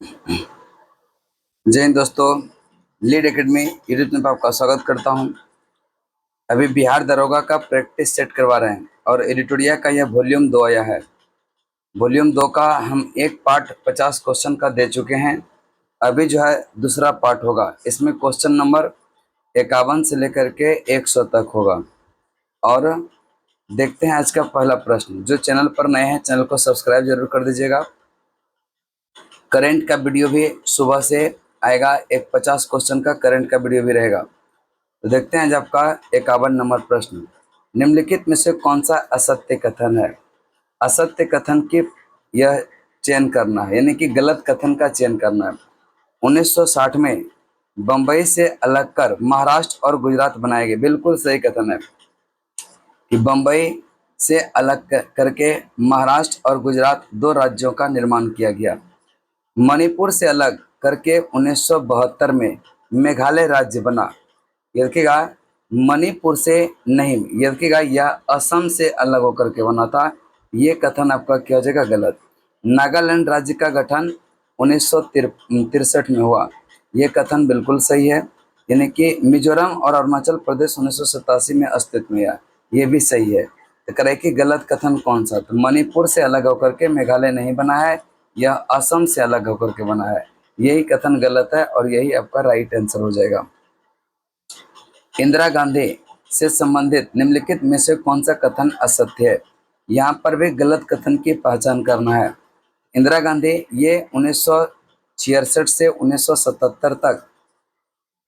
जय हिंद दोस्तों, lead academy YouTube में आपका स्वागत करता हूं। अभी बिहार दरोगा का प्रैक्टिस सेट करवा रहे हैं और एडिटोरिया का यह वॉल्यूम 2 आया है। वॉल्यूम 2 का हम एक पार्ट 50 क्वेश्चन का दे चुके हैं। अभी जो है दूसरा पार्ट होगा। इसमें क्वेश्चन नंबर 51 से लेकर के 100 तक होगा। और देखते हैं आज का पहला प्रश्न। जो चैनल पर नए हैं चैनल को सब्सक्राइब जरूर कर दीजिएगा। करंट का वीडियो भी सुबह से आएगा। एक 50 क्वेश्चन का करंट का वीडियो भी रहेगा। तो देखते हैं आज आपका 51 नंबर प्रश्न। निम्नलिखित में से कौन सा असत्य कथन है? असत्य कथन की यह चयन करना है, यानी कि गलत कथन का चयन करना है। 1960 में बंबई से अलग कर महाराष्ट्र और गुजरात बनाए गए। बिल्कुल सही कथन है कि बंबई से अलग करके महाराष्ट्र और गुजरात दो राज्यों का निर्माण किया गया। मणिपुर से अलग करके 1972 में मेघालय राज्य बना। ये देखिएगा, मणिपुर से नहीं, ये देखिएगा यह असम से अलग होकर के बना था। ये कथन आपका क्या हो जाएगा? गलत। नागालैंड राज्य का गठन 1963 में हुआ। ये कथन बिल्कुल सही है, यानी कि मिजोरम और अरुणाचल प्रदेश 1987 में अस्तित्व में आया। ये भी सही है। तो करे कि गलत कथन कौन सा? तो मणिपुर से अलग होकर के मेघालय नहीं बना है, यह असम से अलग होकर के बना है। यही कथन गलत है और यही आपका राइट आंसर हो जाएगा। इंदिरा गांधी से संबंधित निम्नलिखित में से कौन सा कथन असत्य है? यहाँ पर भी गलत कथन की पहचान करना है। इंदिरा गांधी ये 1966 से 1977 तक,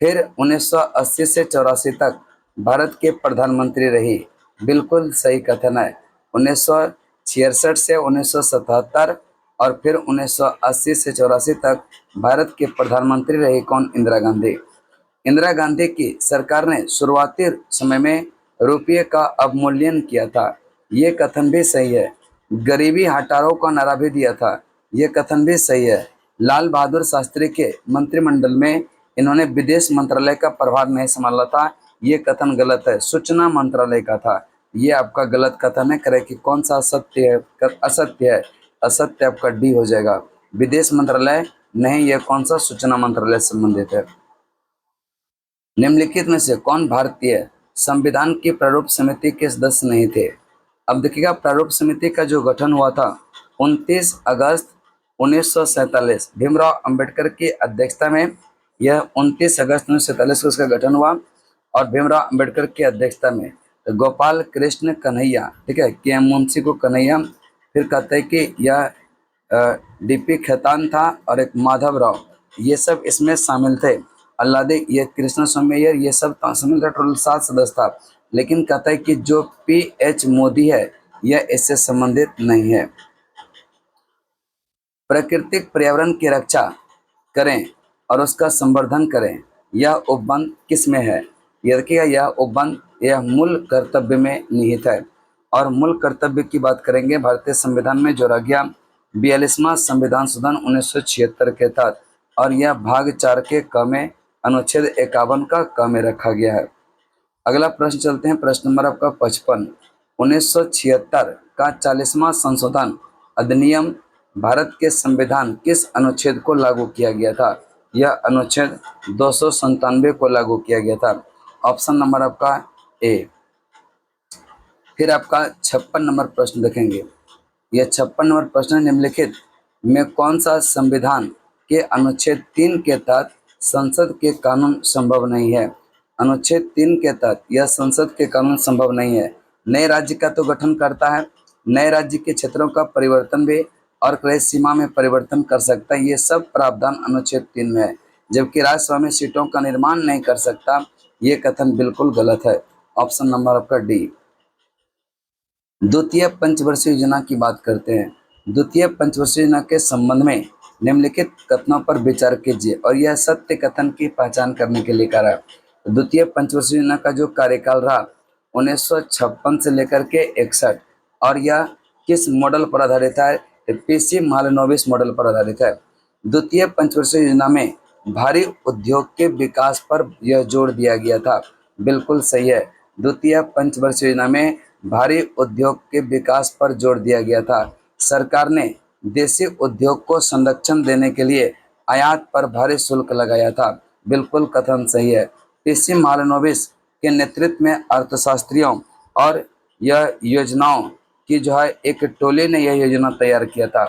फिर 1980 से 84 तक भारत के प्रधानमंत्री रही। बिल्कुल सही कथन है। 1966 से 1977 और फिर 1980 से 84 तक भारत के प्रधानमंत्री रही। कौन? इंदिरा गांधी। इंदिरा गांधी की सरकार ने शुरुआती समय में रुपये का अवमूल्यन किया था। ये कथन भी सही है। गरीबी हटाओ का नारा भी दिया था। ये कथन भी सही है। लाल बहादुर शास्त्री के मंत्रिमंडल में इन्होंने विदेश मंत्रालय का प्रभार नहीं संभाला था। ये कथन गलत है, सूचना मंत्रालय का था। ये आपका गलत कथन है। करे कि कौन सा असत्य है? असत्य है। असत्य आपका डी हो जाएगा। विदेश मंत्रालय नहीं, यह कौन सा? सूचना मंत्रालय से संबंधित है। निम्नलिखित में से कौन भारतीय संविधान की प्रारूप समिति के सदस्य नहीं थे? अब देखिएगा, प्रारूप समिति का जो गठन हुआ था 29 अगस्त 1947 भीमराव अंबेडकर की अध्यक्षता में। यह 29 अगस्त 1947 को इसका गठन हुआ और भीमराव अंबेडकर की अध्यक्षता में। तो गोपाल कृष्ण कन्हैया, ठीक है, के एम मुंशी को कन्हैया, फिर कहते हैं कि यह डीपी खेतान था और एक माधव राव, ये सब इसमें शामिल थे। अल्लादे, ये कृष्ण स्वामी अय्यर, ये सब शामिल था। टोटल 7 सदस्य था। लेकिन कहता है कि जो PH मोदी है यह इससे संबंधित नहीं है। प्राकृतिक पर्यावरण की रक्षा करें और उसका संवर्धन करें, यह उपबंध किस में है? यह देखिएगा, यह उपबंध यह मूल कर्तव्य में निहित है। और मूल कर्तव्य की बात करेंगे, भारतीय संविधान में जोड़ा गया 42वां संविधान संशोधन 1976 के तहत, और यह भाग 4 के क में अनुच्छेद 51 का क में रखा गया है। अगला प्रश्न चलते हैं, प्रश्न नंबर आपका 55। 1976 का 40वां संशोधन अधिनियम भारत के संविधान किस अनुच्छेद को लागू किया गया था? यह अनुच्छेद 297 को लागू किया गया था। ऑप्शन नंबर आपका ए। फिर आपका 56 नंबर प्रश्न देखेंगे। यह 56 नंबर प्रश्न है, निम्नलिखित में कौन सा संविधान के अनुच्छेद 3 के तहत संसद के कानून संभव नहीं है? अनुच्छेद 3 के तहत यह संसद के कानून संभव नहीं है। नए राज्य का तो गठन करता है, नए राज्य के क्षेत्रों का परिवर्तन भी और क्रय सीमा में परिवर्तन कर सकता है। ये सब प्रावधान अनुच्छेद 3 में है। जबकि राज्यसभा में सीटों का निर्माण नहीं कर सकता। ये कथन बिल्कुल गलत है। ऑप्शन नंबर आपका डी। द्वितीय पंचवर्षीय योजना की बात करते हैं। द्वितीय पंचवर्षीय योजना के संबंध में निम्नलिखित कथनों पर विचार कीजिए और यह सत्य कथन की पहचान करने के लिए कह रहा है। द्वितीय पंचवर्षीय योजना का जो कार्यकाल रहा 1956 से लेकर के 61, और यह किस मॉडल पर आधारित है? PC महालनोबिस मॉडल पर आधारित है। द्वितीय पंचवर्षीय योजना में भारी उद्योग के विकास पर यह जोर दिया गया था। बिल्कुल सही है। द्वितीय पंचवर्षीय योजना में भारी उद्योग के विकास पर जोर दिया गया था। सरकार ने देशी उद्योग को संरक्षण देने के लिए आयात पर भारी शुल्क लगाया था। बिल्कुल कथन सही है। पीसी महालनोबिस के नेतृत्व में अर्थशास्त्रियों और यह योजनाओं की जो है एक टोली ने यह योजना तैयार किया था।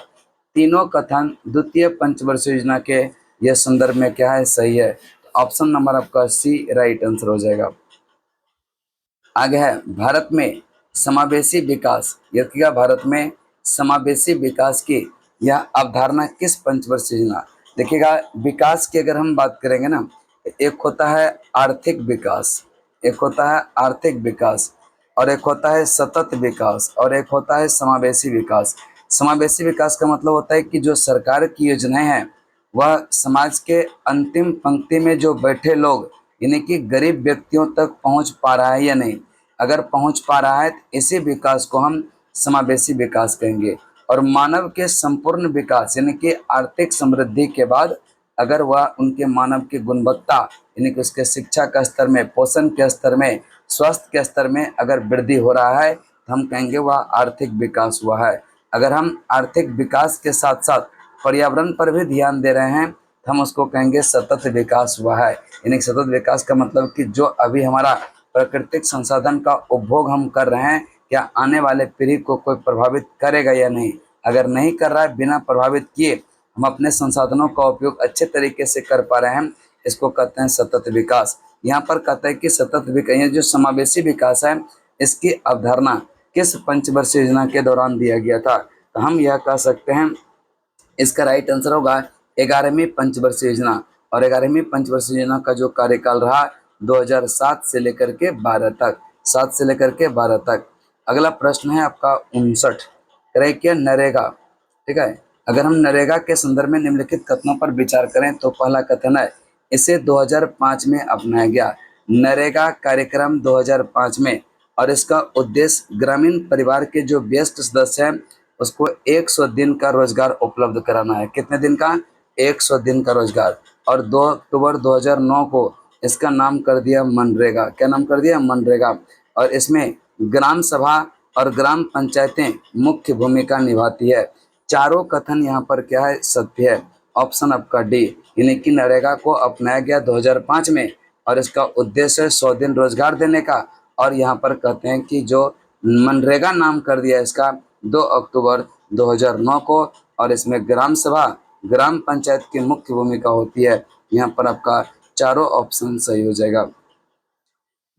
तीनों कथन द्वितीय पंचवर्षीय योजना के यह संदर्भ में क्या है, सही है। ऑप्शन नंबर आपका सी राइट आंसर हो जाएगा। आगे है भारत में समावेशी विकास। देखिएगा भारत में समावेशी विकास की यह अवधारणा किस पंचवर्षीय योजना। देखिएगा विकास की अगर हम बात करेंगे ना, एक होता है आर्थिक विकास, एक होता है आर्थिक विकास, और एक होता है सतत विकास, और एक होता है समावेशी विकास। समावेशी विकास का मतलब होता है कि जो सरकार की योजनाएं हैं वह समाज के अंतिम पंक्ति में जो बैठे लोग यानी कि गरीब व्यक्तियों तक पहुंच पा रहा है या नहीं। अगर पहुंच पा रहा है तो इसी विकास को हम समावेशी विकास कहेंगे। और मानव के संपूर्ण विकास यानी कि आर्थिक समृद्धि के बाद अगर वह उनके मानव की गुणवत्ता यानी कि उसके शिक्षा का स्तर में, पोषण के स्तर में, स्वास्थ्य के स्तर में अगर वृद्धि हो रहा है तो हम कहेंगे वह आर्थिक विकास हुआ है। अगर हम आर्थिक विकास के साथ साथ पर्यावरण पर भी ध्यान दे रहे हैं तो हम उसको कहेंगे सतत विकास हुआ है। यानी सतत विकास का मतलब कि जो अभी हमारा प्राकृतिक संसाधन का उपभोग हम कर रहे हैं क्या आने वाले पीढ़ी को कोई प्रभावित करेगा या नहीं। अगर नहीं कर रहा है, बिना प्रभावित किए हम अपने संसाधनों का उपयोग अच्छे तरीके से कर पा रहे हैं, इसको कहते हैं सतत विकास। यहाँ पर कहते हैं कि सतत विकास, ये जो समावेशी विकास है इसकी अवधारणा किस पंचवर्षीय योजना के दौरान दिया गया था। तो हम यह कह सकते हैं इसका राइट आंसर होगा 11वीं पंचवर्षीय योजना। और 11वीं पंचवर्षीय योजना का जो कार्यकाल रहा 2007 से लेकर के 12 तक, 7 से लेकर के 12 तक। अगला प्रश्न है आपका 59, क्या नरेगा। ठीक है, अगर हम नरेगा के संदर्भ में निम्नलिखित कथनों पर विचार करें तो पहला कथन है इसे 2005 में अपनाया गया। नरेगा कार्यक्रम 2005 में, और इसका उद्देश्य ग्रामीण परिवार के जो व्यस्त सदस्य हैं उसको 100 दिन का रोजगार उपलब्ध कराना है। कितने दिन का? 100 दिन का रोजगार। और 2 अक्टूबर 2009 को इसका नाम कर दिया मनरेगा। क्या नाम कर दिया? मनरेगा। और इसमें ग्राम सभा और ग्राम पंचायतें मुख्य भूमिका निभाती है। चारों कथन यहाँ पर क्या है? सत्य है। ऑप्शन आपका डी, यानी कि नरेगा को अपनाया गया 2005 में और इसका उद्देश्य है 100 दिन रोजगार देने का। और यहाँ पर कहते हैं कि जो मनरेगा नाम कर दिया इसका 2 अक्टूबर 2009 को, और इसमें ग्राम सभा ग्राम पंचायत की मुख्य भूमिका होती है। यहाँ पर आपका चारों ऑप्शन सही हो जाएगा।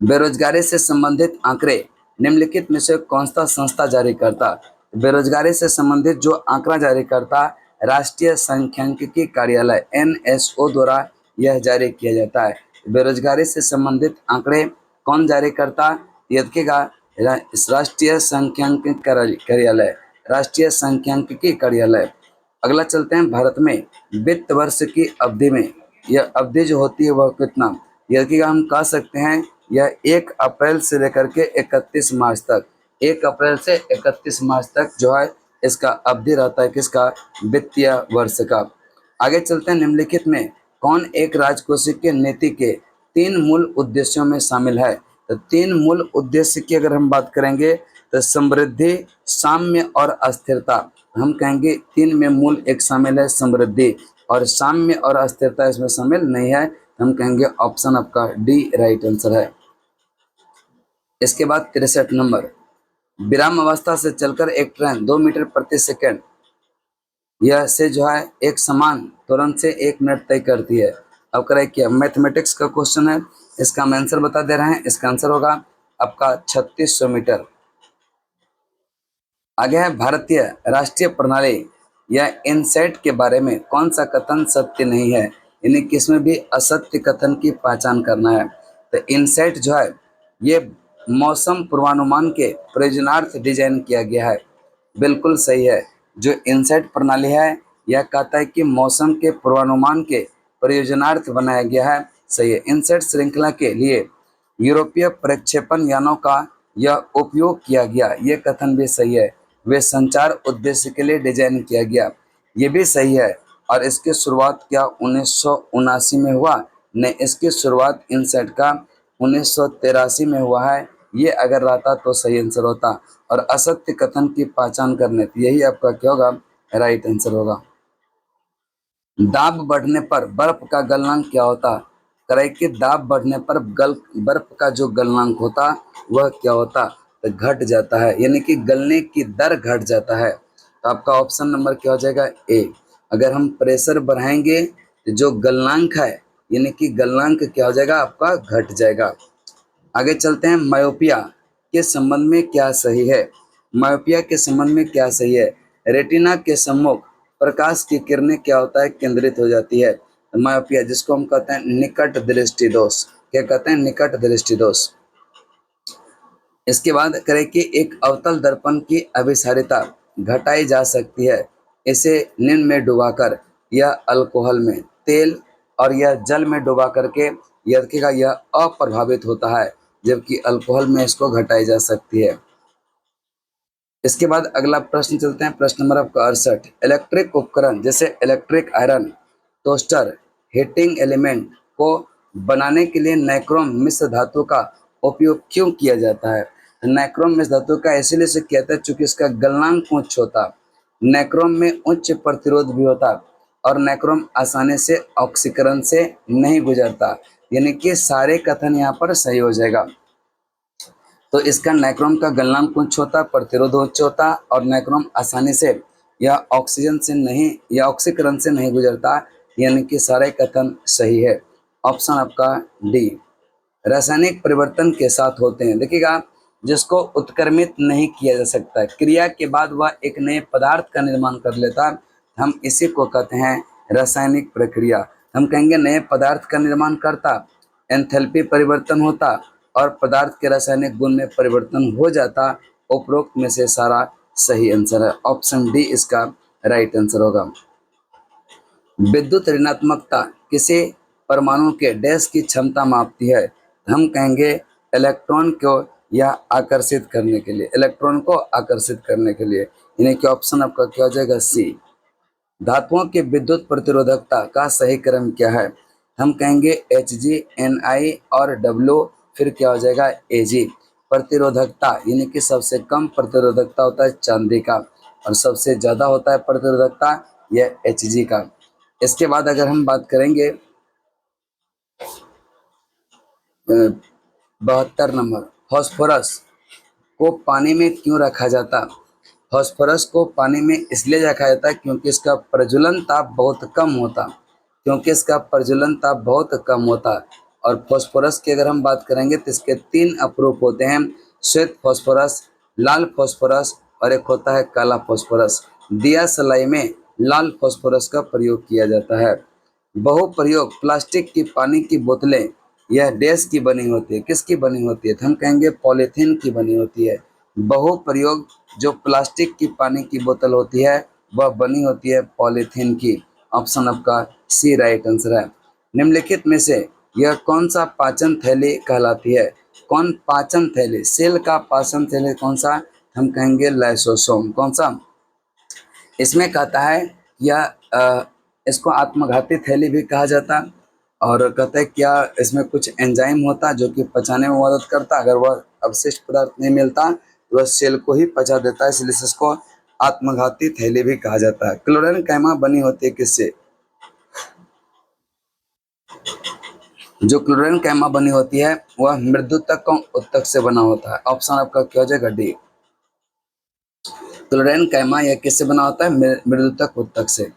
बेरोजगारी से संबंधित आंकड़े निम्नलिखित में से कौन सा संस्था जारी करता? बेरोजगारी से संबंधित जो आंकड़ा जारी करता राष्ट्रीय सांख्यिकी कार्यालय NSO द्वारा यह जारी किया जाता है। बेरोजगारी से संबंधित आंकड़े कौन जारी करता? देखिएगा राष्ट्रीय सांख्यिकी कार्यालय, राष्ट्रीय सांख्यिकी कार्यालय। अगला चलते हैं भारत में वित्त वर्ष की अवधि में यह अवधि जो होती है वह कितना? देखिएगा हम कह सकते हैं यह 1 अप्रैल से लेकर के 31 मार्च तक, 1 अप्रैल से 31 मार्च तक जो है इसका अवधि रहता है किसका? वित्तीय वर्ष का। आगे चलते हैं निम्नलिखित में कौन एक राजकोषीय नीति के 3 मूल उद्देश्यों में शामिल है? तो 3 मूल उद्देश्य की अगर हम बात करेंगे तो समृद्धि, साम्य और अस्थिरता। हम कहेंगे 3 में मूल एक शामिल है समृद्धि, और साम्य और अस्थिरता इसमें शामिल नहीं है। हम कहेंगे ऑप्शन आपका डी राइट आंसर है। इसके बाद 63 नंबर, विराम अवस्था से चलकर एक ट्रेन 2 मीटर प्रति सेकंड यह से जो है एक समान तुरंत से 1 मिनट तय करती है। अब करें क्या? मैथमेटिक्स का क्वेश्चन है, इसका हम आंसर बता दे रहे हैं। इसका आंसर होगा आपका 3600 मीटर। आगे है भारतीय राष्ट्रीय प्रणाली या इनसेट के बारे में कौन सा कथन सत्य नहीं है, यानी कि इसमें भी असत्य कथन की पहचान करना है। तो इनसेट जो है ये मौसम पूर्वानुमान के प्रयोजनार्थ डिजाइन किया गया है। बिल्कुल सही है। जो इनसेट प्रणाली है यह कहता है कि मौसम के पूर्वानुमान के प्रयोजनार्थ बनाया गया है। सही है। इनसेट श्रृंखला के लिए यूरोपीय प्रक्षेपण यानों का यह उपयोग किया गया, ये कथन भी सही है। वे संचार उद्देश्य के लिए डिजाइन किया गया, ये भी सही है। और इसकी शुरुआत क्या 1979 में हुआ? नहीं, इसकी शुरुआत इनसेट का 1983 में हुआ है। ये अगर रहता तो सही आंसर होता। और असत्य कथन की पहचान करने, यही आपका क्या होगा? राइट आंसर होगा। दाब बढ़ने पर बर्फ का गलनांक क्या होता? करेक्ट कि दाब बढ़ने पर बर्फ का जो गलनांक होता वह क्या होता? तो घट जाता है, यानी कि गलने की दर घट जाता है। तो आपका ऑप्शन नंबर क्या हो जाएगा? ए। अगर हम प्रेशर बढ़ाएंगे तो जो गलनांक है, यानी कि गलनांक क्या हो जाएगा? आपका घट जाएगा। आगे चलते हैं। मायोपिया के संबंध में क्या सही है? मायोपिया के संबंध में क्या सही है? रेटिना के सम्मुख प्रकाश की किरणें क्या होता है? केंद्रित हो जाती है। तो मायोपिया जिसको हम कहते हैं निकट दृष्टि दोष, क्या कहते हैं? निकट दृष्टि दोष। इसके बाद करें कि एक अवतल दर्पण की अभिसारिता घटाई जा सकती है, इसे निम्न में डुबाकर या अल्कोहल में, तेल और या जल में डुबा करके, यह देखिएगा यह अप्रभावित होता है, जबकि अल्कोहल में इसको घटाई जा सकती है। इसके बाद अगला प्रश्न चलते हैं, प्रश्न नंबर आपका 68। इलेक्ट्रिक उपकरण जैसे electric iron, toaster, heating element को बनाने के लिए नाइक्रोम मिश्र धातु का उपयोग क्यों किया जाता है? नाइक्रोम मिश्र धातु का इसीलिए से किया जाता है चूंकि इसका गलनांक उच्च होता, नाइक्रोम में उच्च प्रतिरोध भी होता और नाइक्रोम आसानी से ऑक्सीकरण से नहीं गुजरता। यानी कि सारे कथन यहाँ पर सही हो जाएगा। तो इसका नाइक्रोम का गलनांक उच्च होता, प्रतिरोध उच्च होता और नाइक्रोम आसानी से या ऑक्सीजन से नहीं या ऑक्सीकरण से नहीं गुजरता, यानी कि सारे कथन सही है। ऑप्शन आपका डी। रासायनिक परिवर्तन के साथ होते हैं, देखिएगा जिसको उत्क्रमित नहीं किया जा सकता, क्रिया के बाद वह एक नए पदार्थ का निर्माण कर लेता, हम इसी को कहते हैं रासायनिक प्रक्रिया। हम कहेंगे नए पदार्थ का निर्माण करता, एंथैल्पी परिवर्तन होता और पदार्थ के रासायनिक गुण में परिवर्तन हो जाता। उपरोक्त में से सारा सही आंसर है। ऑप्शन डी इसका राइट आंसर होगा। विद्युत ऋणात्मकता किसी परमाणु के डैश की क्षमता मापती है? हम कहेंगे इलेक्ट्रॉन को यह आकर्षित करने के लिए, इलेक्ट्रॉन को आकर्षित करने के लिए, यानी कि ऑप्शन आपका क्या हो जाएगा? सी। धातुओं की विद्युत प्रतिरोधकता का सही क्रम क्या है? हम कहेंगे Hg, Ni और W, फिर क्या हो जाएगा? Ag। प्रतिरोधकता यानी कि सबसे कम प्रतिरोधकता होता है चांदी का और सबसे ज़्यादा होता है प्रतिरोधकता यह Hg का। इसके बाद अगर हम बात करेंगे 72 नंबर, फास्फोरस को पानी में क्यों रखा जाता? फास्फोरस को पानी में इसलिए रखा जाता है क्योंकि इसका प्रज्वलन ताप बहुत कम होता, क्योंकि इसका प्रज्वलन ताप बहुत कम होता। और फास्फोरस की अगर हम बात करेंगे तो इसके 3 अपरूप होते हैं, श्वेत फास्फोरस, लाल फास्फोरस और एक होता है काला फास्फोरस। दिया सलाई में लाल फास्फोरस का प्रयोग किया जाता है। बहुप्रयोग प्लास्टिक की पानी की बोतलें यह डैश की बनी होती है, किसकी बनी होती है? तो हम कहेंगे पॉलीथीन की बनी होती है। बहुप्रयोग जो प्लास्टिक की पानी की बोतल होती है वह बनी होती है पॉलीथीन की। ऑप्शन आपका सी राइट आंसर है। निम्नलिखित में से यह कौन सा पाचन थैली कहलाती है? कौन पाचन थैली? सेल का पाचन थैली कौन सा? हम कहेंगे लाइसोसोम। कौन सा? इसमें कहता है यह इसको आत्मघाती थैली भी कहा जाता और कहते हैं क्या इसमें कुछ एंजाइम होता जो कि पचाने में मदद करता, अगर वह अवशिष्ट पदार्थ नहीं मिलता तो वह सेल को ही पचा देता है, इसलिए इसको आत्मघाती थैली भी कहा जाता है। क्लोरीन कैमा बनी होती है किससे? जो क्लोरीन कैमा बनी होती है वह मृदुतक और उत्तक से बना होता है। ऑप्शन आपका क्या हो जाएगा? डी। क्लोरीन कैमा यह किससे बना होता है? मृदुतक उत्तक से।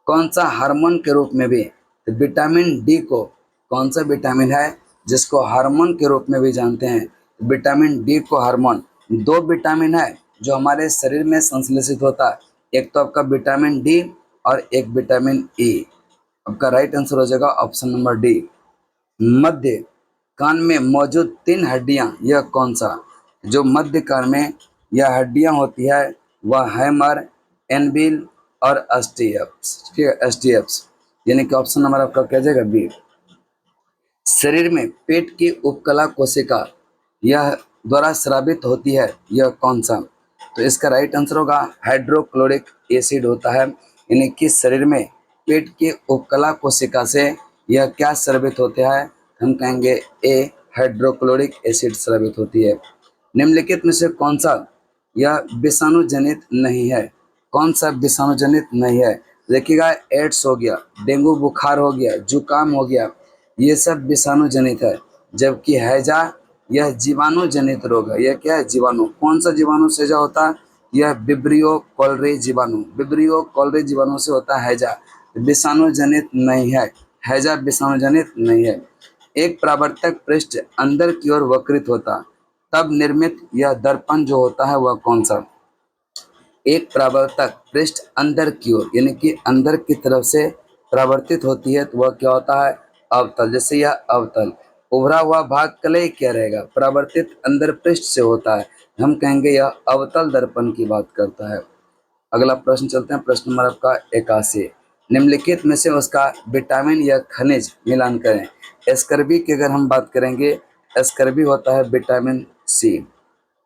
कौन सा हार्मोन के रूप में भी? तो विटामिन डी को, कौन सा विटामिन है जिसको हार्मोन के रूप में भी जानते हैं? विटामिन डी को हार्मोन, 2 विटामिन है जो हमारे शरीर में संश्लेषित होता है, एक तो आपका विटामिन डी और एक विटामिन ई। आपका राइट आंसर हो जाएगा ऑप्शन नंबर डी। मध्य कान में मौजूद 3 हड्डियां यह कौन सा? जो मध्य कान में यह हड्डियां होती है वह हैमर, एनविल और एसटीएफ्स, ठीक है, एसटीएफ्स, यानी कि ऑप्शन नंबर आपका क्या जाएगा? बी। शरीर में पेट की उपकला कोशिका यह द्वारा स्रावित होती है, यह कौन सा? तो इसका राइट आंसर होगा हाइड्रोक्लोरिक एसिड होता है, यानी कि शरीर में पेट की उपकला कोशिका से यह क्या स्रावित होता है? हम कहेंगे ए, हाइड्रोक्लोरिक एसिड स्रावित होती है। निम्नलिखित में से कौन सा यह विषाणु जनित नहीं है? कौन सा विषाणु जनित नहीं है? देखिएगा, एड्स हो गया, डेंगू बुखार हो गया, जुकाम हो गया, ये सब विषाणु जनित है। जबकि हैजा यह जीवाणु जनित रोग है। यह क्या है? जीवाणु। कौन सा जीवाणु से हैजा होता है? यह विब्रियो कॉलरे जीवाणु, विब्रियो कॉलरे जीवाणु से होता है हैजा। विषाणु जनित नहीं है, हैजा विषाणु जनित नहीं है। एक परावर्तक पृष्ठ अंदर की ओर वक्रित होता, तब निर्मित यह दर्पण जो होता है वह कौन सा? एक परावर्तक पृष्ठ अंदर की ओर यानी कि अंदर की तरफ से परावर्तित होती है तो वह क्या होता है? अवतल। जैसे यह अवतल, उभरा हुआ भाग कलई क्या रहेगा? परावर्तित अंदर पृष्ठ से होता है, हम कहेंगे यह अवतल दर्पण की बात करता है। अगला प्रश्न चलते हैं, प्रश्न नंबर आपका 81। निम्नलिखित में से उसका विटामिन या खनिज मिलान करें। स्कर्बी की अगर हम बात करेंगे, स्कर्बी होता है विटामिन सी।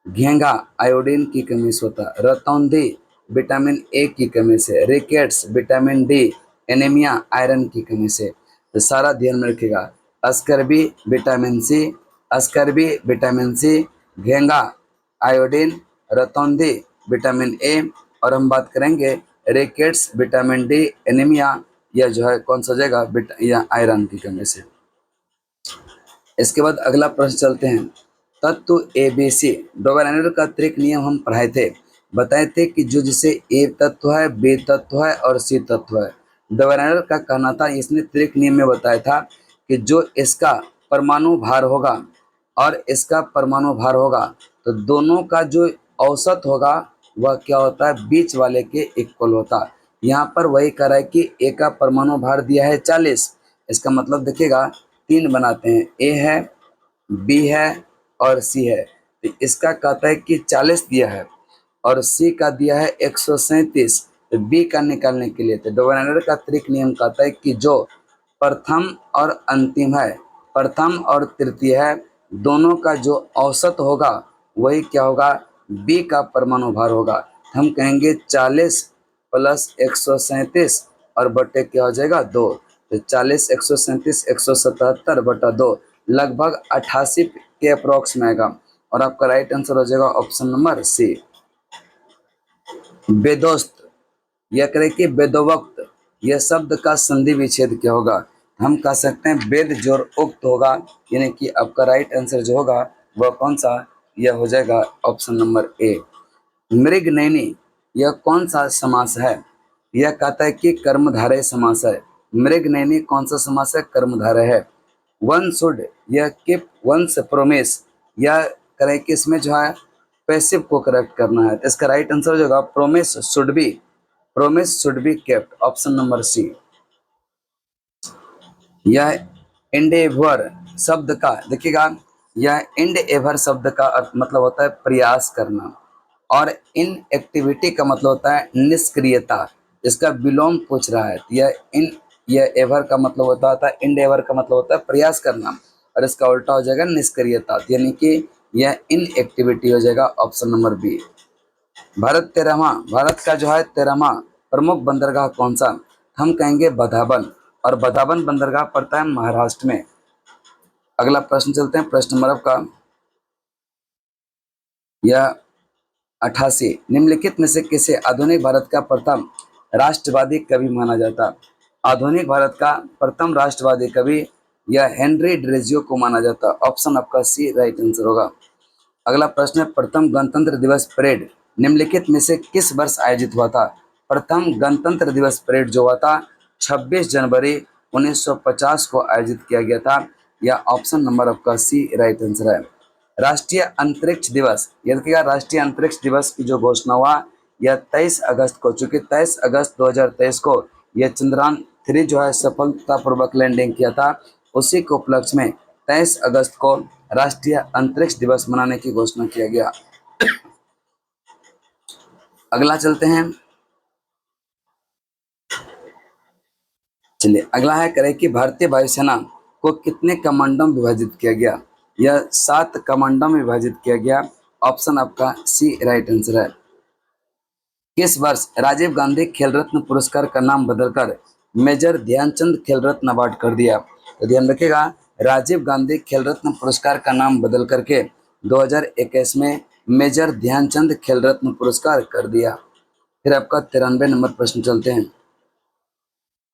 घेंघा आयोडीन की कमी से होता है। रतौंधी विटामिन ए की कमी से। Rickets vitamin D. Anaemia iron की कमी से। तो सारा ध्यान में रखिएगा। Scurvy vitamin C, scurvy vitamin C, घेंघा आयोडीन, रतौंधी विटामिन ए, और हम बात करेंगे रिकेट्स विटामिन डी, एनीमिया, यह जो है कौन सा जगह? या आयरन की कमी से। इसके बाद अगला प्रश्न चलते हैं। तत्व ए बी सी डोवेरेनर का त्रिक नियम हम पढ़ाए थे, बताए थे कि जो जिसे ए तत्व है, बी तत्व है और सी तत्व है। डोवेरेनर का कहना था, इसने त्रिक नियम में बताया था कि जो इसका परमाणु भार होगा और इसका परमाणु भार होगा तो दोनों का जो औसत होगा वह क्या होता है? बीच वाले के इक्वल होता है। यहाँ पर वही कह रहा है कि ए का परमाणु भार दिया है 40। इसका मतलब देखिएगा, तीन बनाते हैं, ए है, बी है और सी है। तो इसका कहता है कि 40 दिया है और सी का दिया है 137। तो बी का निकालने के लिए तो डोवेरेनर का त्रिक नियम कहता है कि जो प्रथम और अंतिम है, प्रथम और तृतीय है, दोनों का जो औसत होगा वही क्या होगा? बी का परमाणु भार होगा। हम कहेंगे 40 प्लस 137 और बटे क्या हो जाएगा? 2। तो 40, 137, 177 बटा 2, लगभग 88 के अप्रोक्स में आएगा। और आपका राइट आंसर हो जाएगा ऑप्शन नंबर सी। बेदोस्त, यह करें कि बेदोवक्त, यह शब्द का संधि विच्छेद क्या होगा? हम कह सकते हैं वेद जोर उक्त होगा, यानी कि आपका राइट आंसर जो होगा वह कौन सा? यह हो जाएगा ऑप्शन नंबर ए। मृगनयनी, यह कौन सा समास है? यह कहता है कि कर्मधारय समास है। मृगनयनी कौन सा समास है? कर्मधारय है। वन शुड, यह कीप वंस प्रोमिस, यह करें कि इसमें जो है पैसिव को करेक्ट करना है। तो इसका राइट आंसर हो जाएगा promise should be, promise should be kept, option number C. यह एंडेवर शब्द का देखिएगा, यह एंडेवर शब्द का अर्थ मतलब होता है प्रयास करना, और इन एक्टिविटी का मतलब होता है निष्क्रियता। इसका विलोम पूछ रहा है। यह एवर का मतलब होता है, एंडेवर का मतलब होता है प्रयास करना, और इसका उल्टा हो जाएगा निष्क्रियता, यानी कि यह इन एक्टिविटी हो जाएगा ऑप्शन नंबर बी। भारत का जो है 13वां प्रमुख बंदरगाह कौन सा? हम कहेंगे बदाबन, और बदाबन बंदरगाह पड़ता है महाराष्ट्र में। अगला प्रश्न चलते हैं, प्रश्न नंबर आपका यह 88। निम्नलिखित में से किसे आधुनिक भारत का प्रथम राष्ट्रवादी कवि माना जाता? आधुनिक भारत का प्रथम राष्ट्रवादी कवि यह हेनरी ड्रेजियो को माना जाता। ऑप्शन आपका सी राइट आंसर होगा। अगला प्रश्न है, प्रथम गणतंत्र दिवस परेड निम्नलिखित में से किस वर्ष आयोजित हुआ था? प्रथम गणतंत्र दिवस परेड जो हुआ था 26 जनवरी 1950 को आयोजित किया गया था। यह ऑप्शन नंबर आपका सी राइट आंसर है। राष्ट्रीय अंतरिक्ष दिवस, याद रखिएगा, राष्ट्रीय अंतरिक्ष दिवस की जो घोषणा हुआ यह 23 अगस्त को, चूंकि 23 अगस्त 2023 को यह चंद्रयान 3 जो है सफलतापूर्वक लैंडिंग किया था, उसी के उपलक्ष्य में 23 अगस्त को राष्ट्रीय अंतरिक्ष दिवस मनाने की घोषणा किया गया। अगला चलते हैं, चलिए अगला है करें कि भारतीय वायुसेना को कितने कमांडों में विभाजित किया गया? यह 7 कमांडों में विभाजित किया गया। ऑप्शन आपका सी राइट आंसर है। किस वर्ष राजीव गांधी खेल रत्न पुरस्कार का नाम बदलकर मेजर ध्यानचंद खेल रत्न अवार्ड कर दिया? तो ध्यान रखिएगा, राजीव गांधी खेल रत्न पुरस्कार का नाम बदल करके 2021 में मेजर ध्यानचंद खेल रत्न पुरस्कार कर दिया। फिर आपका 93 नंबर प्रश्न चलते हैं।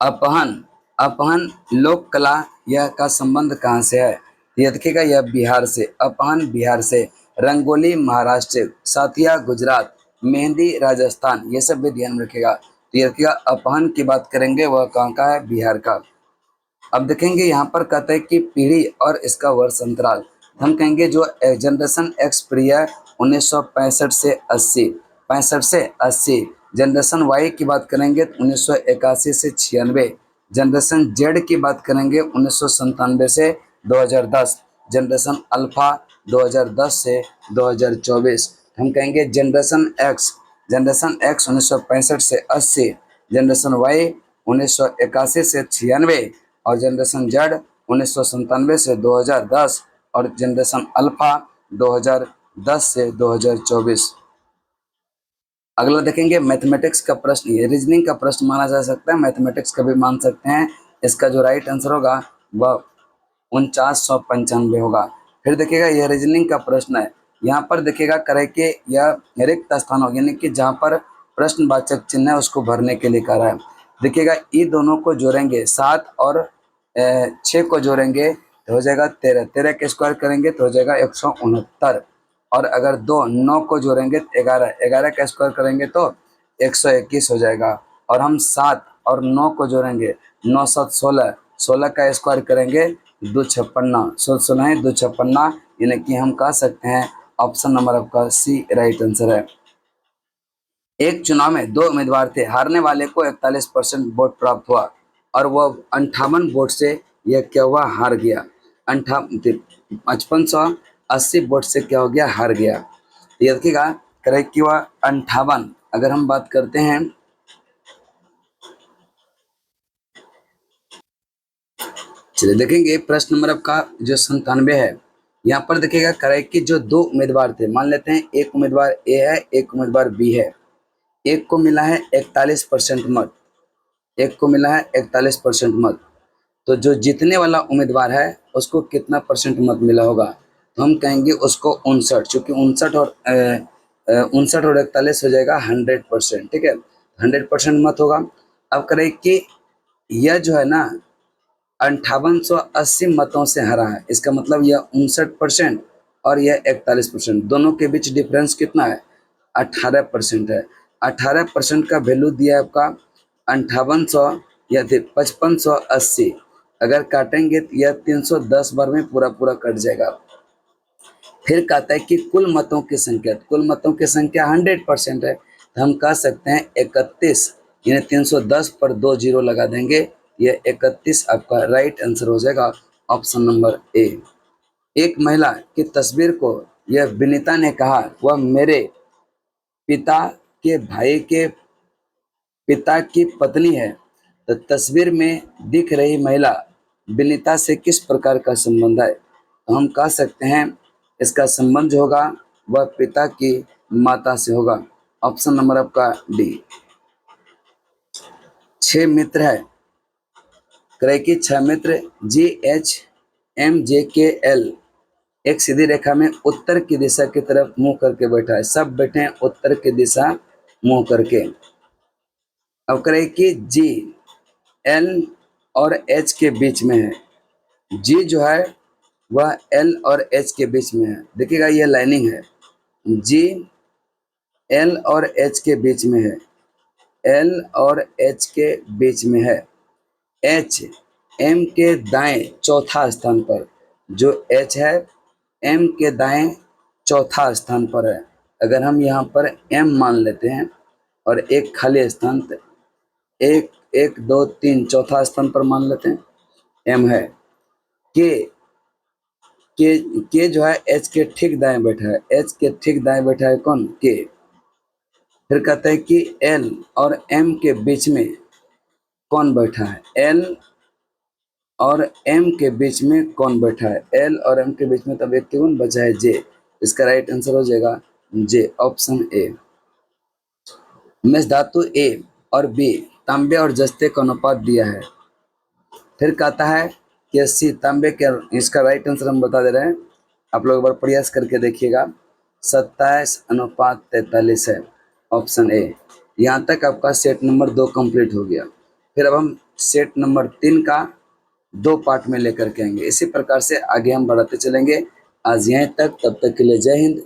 अपहन अपहन लोक कला यह का संबंध कहाँ से है? ये देखिएगा, यह बिहार से, अपहन बिहार से, रंगोली महाराष्ट्र, साथिया गुजरात, मेहंदी राजस्थान, ये सब भी ध्यान में रखिएगा। तो ये देखिएगा, अपहन की बात करेंगे वह कहाँ का है? बिहार का। अब देखेंगे यहाँ पर कहते हैं कि पीढ़ी और इसका वर्ष अंतराल। हम कहेंगे जो जनरेशन एक्स पीढ़ी है 1965 से 80, 65 से 80। जनरेशन वाई की बात करेंगे तो 1981 से 96। जनरेशन जेड की बात करेंगे 1997 से 2010। जनरेशन अल्फा 2010 से 2024। हम कहेंगे जनरेशन एक्स 1965 से 80, जनरेशन वाई 1981 से 96, और जनरेशन जेड 1997 से 2010, और जनरेशन अल्फा 2010 से 2024। अगला देखेंगे मैथमेटिक्स का प्रश्न, ये रीजनिंग का प्रश्न माना जा सकता है, मैथमेटिक्स का भी मान सकते हैं। इसका जो राइट आंसर होगा वह 4995 होगा। फिर देखिएगा, यह रीजनिंग का प्रश्न है। यहाँ पर देखिएगा करे कि यह रिक्त स्थान हो, यानी कि जहाँ पर प्रश्नवाचक चिन्ह है उसको भरने के लिए कह रहा है। देखिएगा, ये दोनों को जोड़ेंगे, 7 और 6 को जोड़ेंगे तो हो जाएगा 13, 13 के स्क्वायर करेंगे तो हो जाएगा 169, और अगर 9 को जोड़ेंगे तो 11, 11 का स्क्वायर करेंगे तो 121 हो जाएगा। और हम 7 और 9 को जोड़ेंगे, 9 7 16, 16 का स्क्वायर करेंगे 256, 16 है 256, यानी कि हम कह सकते हैं ऑप्शन नंबर आपका सी राइट आंसर है। एक चुनाव में 2 उम्मीदवार थे, हारने वाले को 41% वोट प्राप्त हुआ और वह 58 वोट से यह क्या हुआ? हार गया। 5580 वोट से क्या हो गया? हार गया। तो ये देखिएगा, करेक्ट हुआ 58। अगर हम बात करते हैं, चलिए देखेंगे प्रश्न नंबर आपका जो 97 है। यहाँ पर देखिएगा करेक्ट कि जो 2 उम्मीदवार थे, मान लेते हैं एक उम्मीदवार ए है, एक उम्मीदवार बी है। एक को मिला है 41% मत, एक को मिला है 41% मत। तो जो जीतने वाला उम्मीदवार है उसको कितना परसेंट मत मिला होगा? तो हम कहेंगे उसको 59, चूँकि 59 और 59 और 41 हो जाएगा 100%, ठीक है, 100% मत होगा। अब करें कि यह जो है ना 5880 मतों से हरा है, इसका मतलब यह 59% और यह 41%, दोनों के बीच डिफरेंस कितना है? 18% है। 18% का वैल्यू दिया है आपका 5800 या 5580। अगर काटेंगे तो यह 310 बार में पूरा पूरा कट जाएगा। फिर कहता है कि कुल मतों की संख्या, कुल मतों की संख्या 100% है, तो हम कह सकते हैं 31, यानी 310 पर 2 जीरो लगा देंगे, यह 31 आपका राइट आंसर हो जाएगा, ऑप्शन नंबर ए। एक महिला की तस्वीर को यह विनीता ने कहा वह मेरे पिता के भाई के पिता की पत्नी है, तो तस्वीर में दिख रही महिला विनीता से किस प्रकार का संबंध है? तो हम कह सकते हैं इसका संबंध जो होगा वह पिता की माता से होगा, ऑप्शन नंबर आपका डी। 6 मित्र है, करे कि 6 मित्र GHMJKL एक सीधी रेखा में उत्तर की दिशा की तरफ मुंह करके बैठा है, सब बैठे हैं उत्तर की दिशा मुंह करके। अब करें कि जी एल और एच के बीच में है, जी जो है वह एल और एच के बीच में है, देखिएगा ये लाइनिंग है, जी एल और एच के बीच में है, एल और एच के बीच में है। एच एम के दाएं चौथा स्थान पर, जो एच है एम के दाएं चौथा स्थान पर है। अगर हम यहाँ पर एम मान लेते हैं और एक खाली स्थान, एक 1 2 3 चौथा स्थान पर मान लेते हैं एम है। के के जो है एच के ठीक दाएं बैठा है, एच के ठीक दाएं बैठा है कौन? के। फिर कहते हैं कि एल और एम के बीच में कौन बैठा है? एल और एम के बीच में कौन बैठा है? एल और एम के बीच में तब व्यक्ति कौन बचा है? जे। इसका राइट आंसर हो जाएगा जे, ऑप्शन ए। मेष धातु ए और बी तांबे और जस्ते का अनुपात दिया है। फिर कहता है कि सी तांबे के, इसका राइट आंसर हम बता दे रहे हैं, आप लोग एक बार प्रयास करके देखिएगा, 27:43 है, ऑप्शन ए। यहाँ तक आपका सेट नंबर 2 कंप्लीट हो गया। फिर अब हम सेट नंबर 3 का 2 पार्ट में लेकर के आएंगे। इसी प्रकार से आगे हम बढ़ाते चलेंगे। आज यहीं तक, तब तक के लिए जय हिंद।